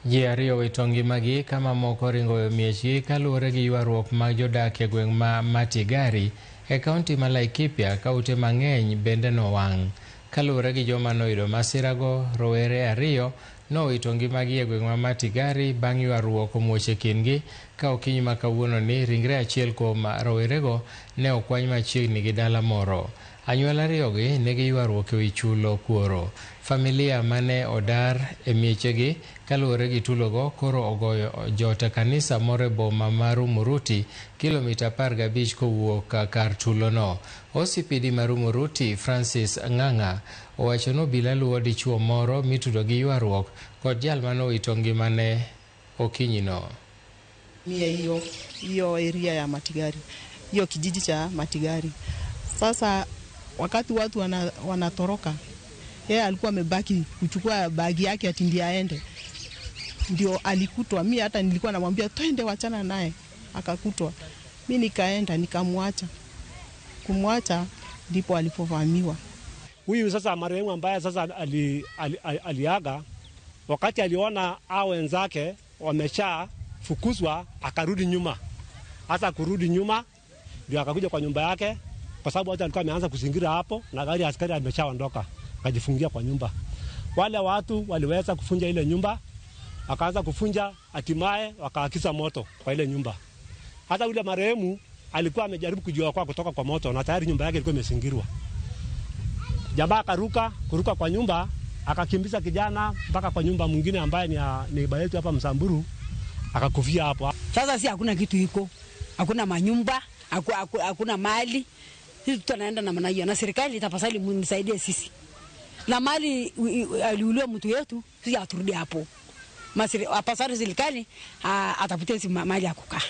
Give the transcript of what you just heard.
Ji ariyo wito ngimagi kama moko ringo miechgi kaluwore gi ywaruok mag jodak e gweng' ma Matigari e kaunti ma Laikipia ka ute mang'eny bende nowang'. Kaluwore gi joma noyudo masirago, rowere ariyo nowito ngimagi e gweng' ma Matigari bang' ywaruok omuoch e kindgi ka okinyi ma kawuono ni ringre achiel kuom rowerego ne okwany machiegni gi dala moro. Anyuola ariyogi ne giywaruok e wi chulo kuoro. Familia mane odar e miechegi kaluwore gi tulogo koro ogoyo jota kanisa moro e boma mar Umuruti, kilomita 15 kowuok kar tulono. OCPD mar Umuruti Francis Ng'ang'a owacho ni obila luwo dichuo moro mitudo gi ywaruok kod jal manowito ngimane okinyino. Hiyo area ya Matigari, hiyo kijiji cha Matigari. Sasa wakati watu wanatoroka, yeye alikuwa amebaki kuchukua bagi yake ati ndiye aende. Ndio alikutwa. Mimi hata nilikuwa namwambia twende, wachana naye. Akakutwa. Mimi nikaenda nikamwacha. Kumwacha ndipo alipovamiwa. Huyu sasa marehemu ambaye sasa aliaga, wakati aliona hao wenzake wamesha fukuzwa, akarudi nyuma. Hasa kurudi nyuma ndio akakuja kwa nyumba yake, kwa sababu watu alikuwa ameanza kuzingira hapo na gari askari ameshaondoka, akajifungia kwa nyumba. Wale watu waliweza kufunja ile nyumba, akaanza kufunja, hatimaye wakaakisa moto kwa ile nyumba. Hata yule marehemu alikuwa amejaribu kujiokoa kutoka kwa moto na tayari nyumba yake ilikuwa imezingirwa. Jamaa kuruka kwa nyumba, akakimbiza kijana mpaka kwa nyumba mwingine ambaye ni neighbor yetu hapa Msamburu, akakufia hapo. Sasa si hakuna kitu iko. Hakuna manyumba, hakuna mali. Sisi tunaenda na maana hiyo, na serikali itapasali mnisaidie sisi. Na mali aliuliwa mtu yetu, sisi aturudi hapo. Apasari serikali atafutie mali ya kukaa.